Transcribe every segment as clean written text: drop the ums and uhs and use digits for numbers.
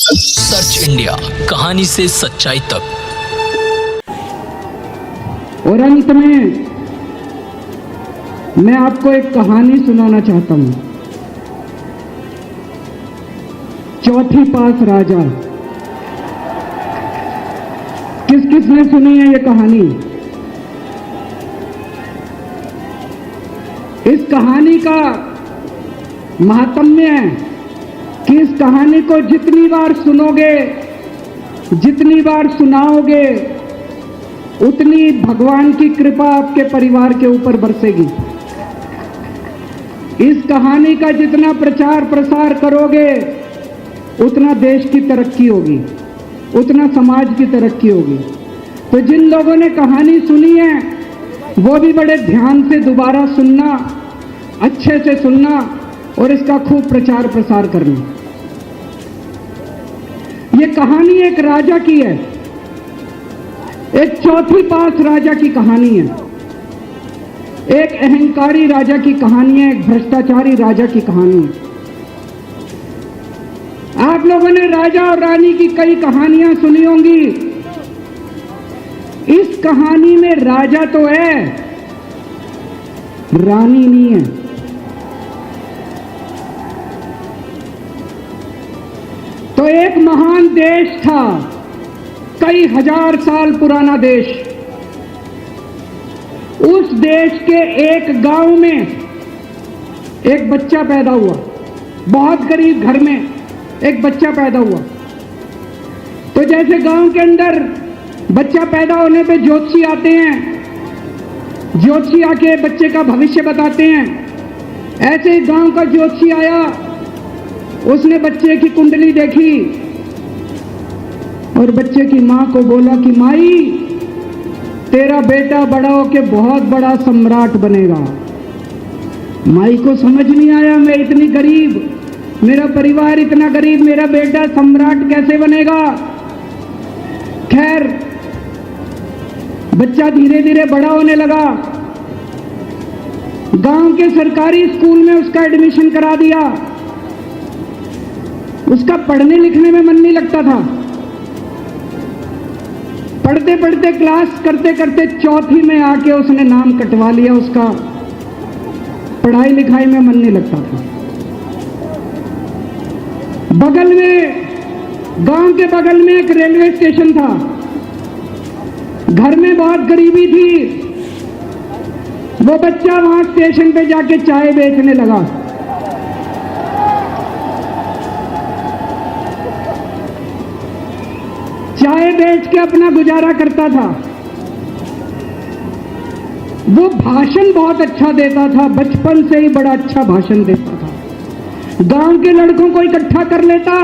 Search India, कहानी से सच्चाई तक। और अंत में मैं आपको एक कहानी सुनाना चाहता हूं। चौथी पास राजा। किस किसने सुनी है ये कहानी? इस कहानी का महात्म्य है कि इस कहानी को जितनी बार सुनोगे, जितनी बार सुनाओगे, उतनी भगवान की कृपा आपके परिवार के ऊपर बरसेगी। इस कहानी का जितना प्रचार प्रसार करोगे, उतना देश की तरक्की होगी, उतना समाज की तरक्की होगी। तो जिन लोगों ने कहानी सुनी है वो भी बड़े ध्यान से दोबारा सुनना, अच्छे से सुनना और इसका खूब प्रचार प्रसार करना। ये कहानी एक राजा की है, एक चौथी पास राजा की कहानी है, एक अहंकारी राजा की कहानी है, एक भ्रष्टाचारी राजा की कहानी है। आप लोगों ने राजा और रानी की कई कहानियां सुनी होंगी। इस कहानी में राजा तो है, रानी नहीं है। तो एक महान देश था, कई हजार साल पुराना देश। उस देश के एक गांव में एक बच्चा पैदा हुआ, बहुत गरीब घर में एक बच्चा पैदा हुआ। तो जैसे गांव के अंदर बच्चा पैदा होने पे ज्योतिषी आते हैं, ज्योतिषी आके बच्चे का भविष्य बताते हैं, ऐसे ही गांव का ज्योतिषी आया। उसने बच्चे की कुंडली देखी और बच्चे की मां को बोला कि माई, तेरा बेटा बड़ा होके बहुत बड़ा सम्राट बनेगा। माई को समझ नहीं आया, मैं इतनी गरीब, मेरा परिवार इतना गरीब, मेरा बेटा सम्राट कैसे बनेगा। खैर, बच्चा धीरे धीरे बड़ा होने लगा। गांव के सरकारी स्कूल में उसका एडमिशन करा दिया। उसका पढ़ने लिखने में मन नहीं लगता था। पढ़ते पढ़ते, क्लास करते करते चौथी में आके उसने नाम कटवा लिया। उसका पढ़ाई लिखाई में मन नहीं लगता था। बगल में, गांव के बगल में एक रेलवे स्टेशन था। घर में बहुत गरीबी थी। वो बच्चा वहां स्टेशन पे जाके चाय बेचने लगा। चाय बेच के अपना गुजारा करता था। वो भाषण बहुत अच्छा देता था, बचपन से ही बड़ा अच्छा भाषण देता था। गांव के लड़कों को इकट्ठा कर लेता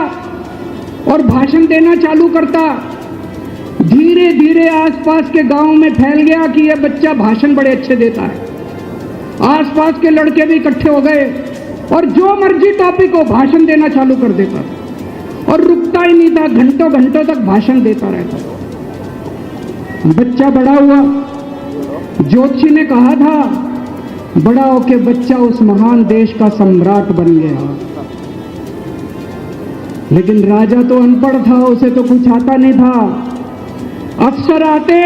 और भाषण देना चालू करता। धीरे धीरे आसपास के गांव में फैल गया कि यह बच्चा भाषण बड़े अच्छे देता है। आसपास के लड़के भी इकट्ठे हो गए और जो मर्जी टॉपिक हो भाषण देना चालू कर देता था और रुकता ही नहीं था, घंटों घंटों तक भाषण देता रहता था। बच्चा बड़ा हुआ। ज्योतिषी ने कहा था बड़ा होके बच्चा उस महान देश का सम्राट बन गया। लेकिन राजा तो अनपढ़ था, उसे तो कुछ आता नहीं था। अफसर आते,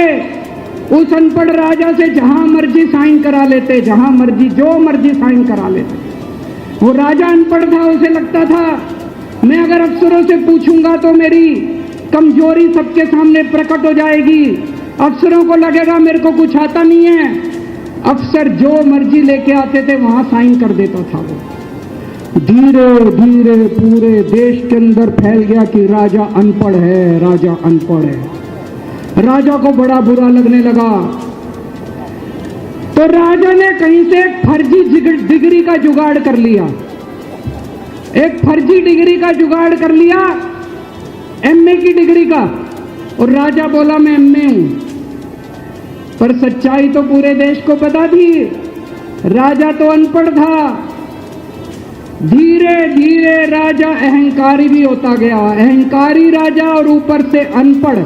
उस अनपढ़ राजा से जहां मर्जी साइन करा लेते, जहां मर्जी जो मर्जी साइन करा लेते। वो राजा अनपढ़ था, उसे लगता था मैं अगर अफसरों से पूछूंगा तो मेरी कमजोरी सबके सामने प्रकट हो जाएगी। अफसरों को लगेगा मेरे को कुछ आता नहीं है। अफसर जो मर्जी लेके आते थे वहां साइन कर देता था। वो धीरे धीरे पूरे देश के अंदर फैल गया कि राजा अनपढ़ है, राजा अनपढ़ है। राजा को बड़ा बुरा लगने लगा। तो राजा ने कहीं से एक फर्जी डिग्री का जुगाड़ कर लिया। एक फर्जी डिग्री का जुगाड़ कर लिया, एमए की डिग्री का। और राजा बोला मैं एमए हूं, पर सच्चाई तो पूरे देश को पता थी, राजा तो अनपढ़ था। धीरे धीरे राजा अहंकारी भी होता गया, अहंकारी राजा और ऊपर से अनपढ़।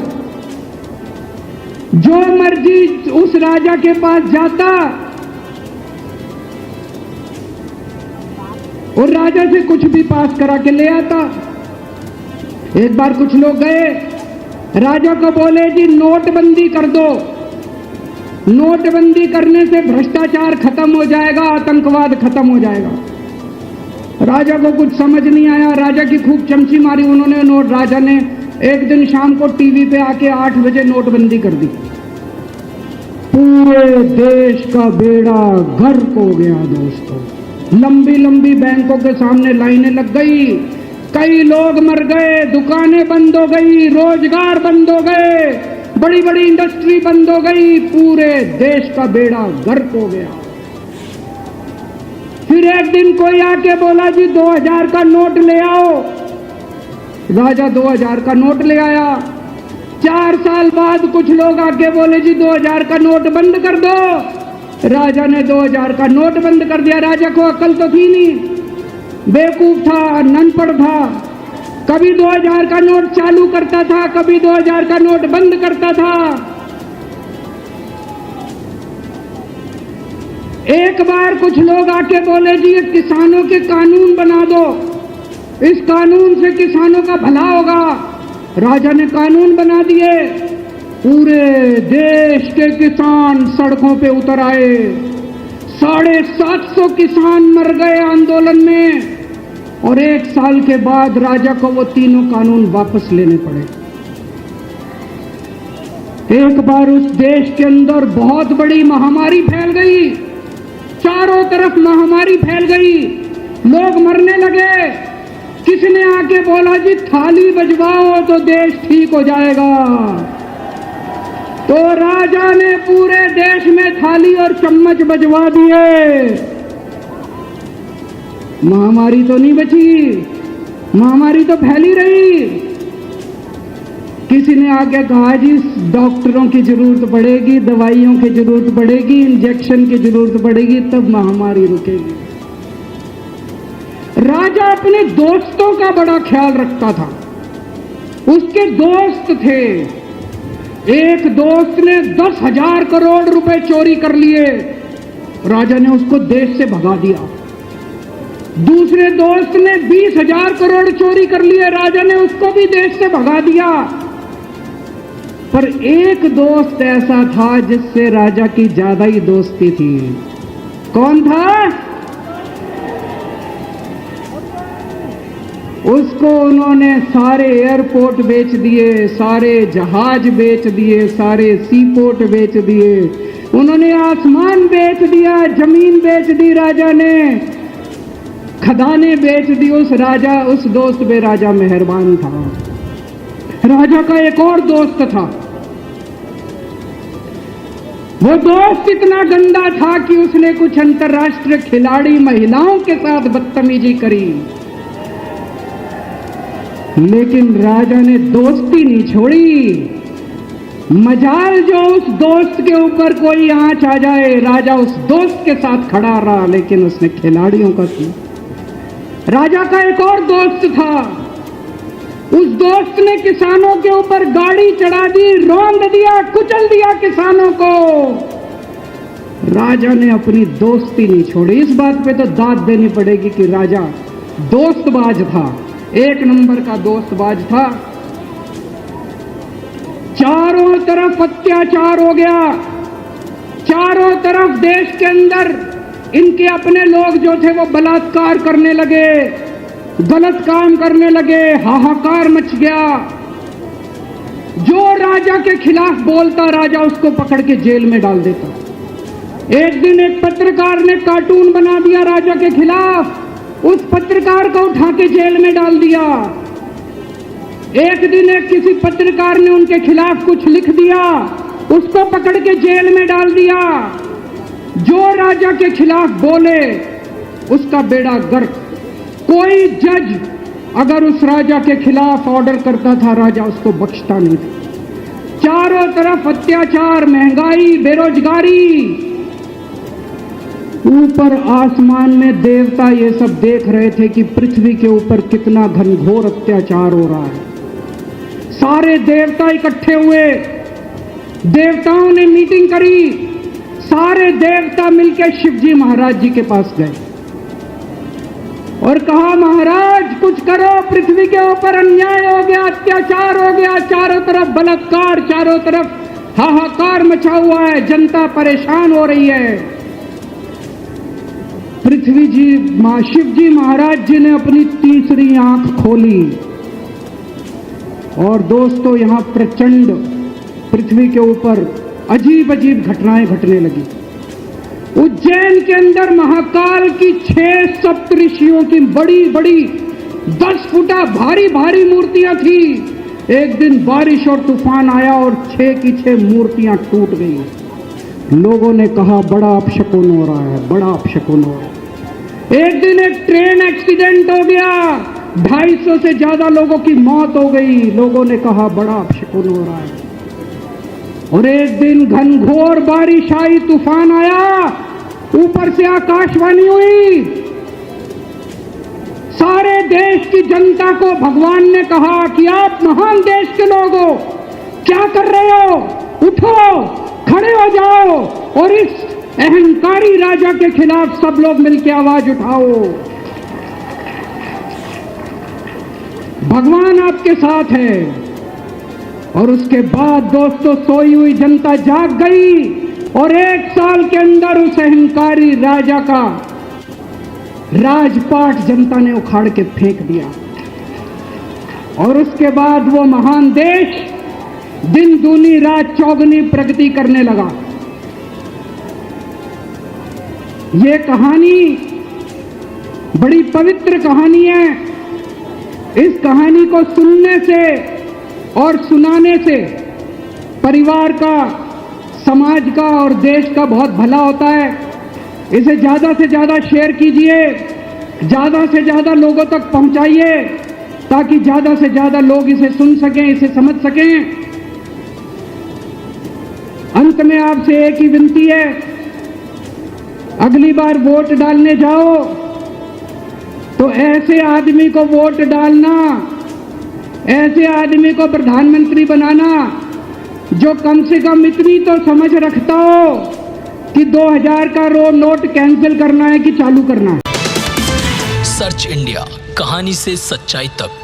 जो मर्जी उस राजा के पास जाता, और राजा से कुछ भी पास करा के ले आता। एक बार कुछ लोग गए, राजा को बोले जी नोटबंदी कर दो, नोटबंदी करने से भ्रष्टाचार खत्म हो जाएगा, आतंकवाद खत्म हो जाएगा। राजा को कुछ समझ नहीं आया, राजा की खूब चमची मारी उन्होंने। राजा ने एक दिन शाम को टीवी पे आके 8 बजे नोटबंदी कर दी। पूरे देश का बेड़ा गर्क हो गया दोस्तों। लंबी लंबी बैंकों के सामने लाइनें लग गई, कई लोग मर गए, दुकानें बंद हो गई, रोजगार बंद हो गए, बड़ी बड़ी इंडस्ट्री बंद हो गई, पूरे देश का बेड़ा गर्क हो गया। फिर एक दिन कोई आके बोला जी 2000 का नोट ले आओ। राजा 2000 का नोट ले आया। 4 साल बाद कुछ लोग आके बोले जी 2000 का नोट बंद कर दो। राजा ने 2000 का नोट बंद कर दिया। राजा को अकल तो थी नहीं, बेवकूफ था, ननपढ़ था। कभी 2000 का नोट चालू करता था, कभी 2000 का नोट बंद करता था। एक बार कुछ लोग आके बोले जी ये किसानों के कानून बना दो, इस कानून से किसानों का भला होगा। राजा ने कानून बना दिए, पूरे देश के किसान सड़कों पे उतर आए। 750 किसान मर गए आंदोलन में, और 1 साल के बाद राजा को वो तीनों कानून वापस लेने पड़े। एक बार उस देश के अंदर बहुत बड़ी महामारी फैल गई, चारों तरफ महामारी फैल गई, लोग मरने लगे। किसने आके बोला जी थाली बजवाओ तो देश ठीक हो जाएगा। तो राजा ने पूरे देश में थाली और चम्मच बजवा दिए। महामारी तो नहीं बची, महामारी तो फैली रही। किसी ने आके कहा जी डॉक्टरों की जरूरत पड़ेगी, दवाइयों की जरूरत पड़ेगी, इंजेक्शन की जरूरत पड़ेगी, तब महामारी रुकेगी। राजा अपने दोस्तों का बड़ा ख्याल रखता था। उसके दोस्त थे। एक दोस्त ने 10,000 करोड़ रुपए चोरी कर लिए, राजा ने उसको देश से भगा दिया। दूसरे दोस्त ने 20,000 करोड़ चोरी कर लिए, राजा ने उसको भी देश से भगा दिया। पर एक दोस्त ऐसा था जिससे राजा की ज्यादा ही दोस्ती थी। कौन था? उसको उन्होंने सारे एयरपोर्ट बेच दिए, सारे जहाज बेच दिए, सारे सीपोर्ट बेच दिए, उन्होंने आसमान बेच दिया, जमीन बेच दी राजा ने, खदानें बेच दी। उस दोस्त पे राजा मेहरबान था। राजा का एक और दोस्त था। वो दोस्त इतना गंदा था कि उसने कुछ अंतर्राष्ट्रीय खिलाड़ी महिलाओं के साथ बदतमीजी करी, लेकिन राजा ने दोस्ती नहीं छोड़ी। मजाल जो उस दोस्त के ऊपर कोई आंच आ जाए, राजा उस दोस्त के साथ खड़ा रहा, लेकिन उसने खिलाड़ियों का किया। राजा का एक और दोस्त था। उस दोस्त ने किसानों के ऊपर गाड़ी चढ़ा दी, रौंद दिया, कुचल दिया किसानों को। राजा ने अपनी दोस्ती नहीं छोड़ी। इस बात पे तो दाद देनी पड़ेगी कि राजा दोस्तबाज था, 1 नंबर का दोस्तबाज था। चारों तरफ अत्याचार हो गया, चारों तरफ देश के अंदर इनके अपने लोग जो थे वो बलात्कार करने लगे, गलत काम करने लगे, हाहाकार मच गया। जो राजा के खिलाफ बोलता, राजा उसको पकड़ के जेल में डाल देता। एक दिन एक पत्रकार ने कार्टून बना दिया राजा के खिलाफ, उस पत्रकार को उठा के जेल में डाल दिया। एक दिन एक किसी पत्रकार ने उनके खिलाफ कुछ लिख दिया, उसको पकड़ के जेल में डाल दिया। जो राजा के खिलाफ बोले उसका बेड़ा गर्क। कोई जज अगर उस राजा के खिलाफ ऑर्डर करता था, राजा उसको बख्शता नहीं था। चारों तरफ अत्याचार, महंगाई, बेरोजगारी। ऊपर आसमान में देवता ये सब देख रहे थे कि पृथ्वी के ऊपर कितना घनघोर अत्याचार हो रहा है। सारे देवता इकट्ठे हुए, देवताओं ने मीटिंग करी। सारे देवता मिलकर शिवजी महाराज जी के पास गए। और कहा महाराज कुछ करो, पृथ्वी के ऊपर अन्याय हो गया, अत्याचार हो गया, चारों तरफ बलात्कार, चारों तरफ हाहाकार मचा हुआ है, जनता परेशान हो रही है। पृथ्वी जी शिव जी महाराज जी ने अपनी तीसरी आंख खोली और दोस्तों यहां प्रचंड पृथ्वी के ऊपर अजीब अजीब घटनाएं घटने लगी। उज्जैन के अंदर महाकाल की 6 सप्तऋषियों की बड़ी बड़ी 10 फुटा भारी भारी मूर्तियां थी। एक दिन बारिश और तूफान आया और 6 की 6 मूर्तियां टूट गई। लोगों ने कहा बड़ा अपशकुन हो रहा है, बड़ा अपशकुन हो रहा है। एक दिन एक ट्रेन एक्सीडेंट हो गया, 250 से ज्यादा लोगों की मौत हो गई। लोगों ने कहा बड़ा अपशकुन हो रहा है। और एक दिन घनघोर बारिश आई, तूफान आया, ऊपर से आकाशवाणी हुई, सारे देश की जनता को भगवान ने कहा कि आप महान देश के लोग हो, क्या कर रहे हो, उठो, खड़े हो जाओ और इस अहंकारी राजा के खिलाफ सब लोग मिलकर आवाज उठाओ। भगवान आपके साथ है। और उसके बाद दोस्तों सोई हुई जनता जाग गई और 1 साल के अंदर उस अहंकारी राजा का राजपाट जनता ने उखाड़ के फेंक दिया। और उसके बाद वो महान देश दिन दूनी रात चौगुनी प्रगति करने लगा। ये कहानी बड़ी पवित्र कहानी है। इस कहानी को सुनने से और सुनाने से परिवार का, समाज का और देश का बहुत भला होता है। इसे ज्यादा से ज्यादा शेयर कीजिए, ज्यादा से ज्यादा लोगों तक पहुंचाइए ताकि ज्यादा से ज्यादा लोग इसे सुन सकें, इसे समझ सकें। अंत में आपसे एक ही विनती है, अगली बार वोट डालने जाओ तो ऐसे आदमी को वोट डालना, ऐसे आदमी को प्रधानमंत्री बनाना जो कम से कम इतनी तो समझ रखता हो कि 2000 का नोट कैंसिल करना है कि चालू करना है। सर्च इंडिया, कहानी से सच्चाई तक।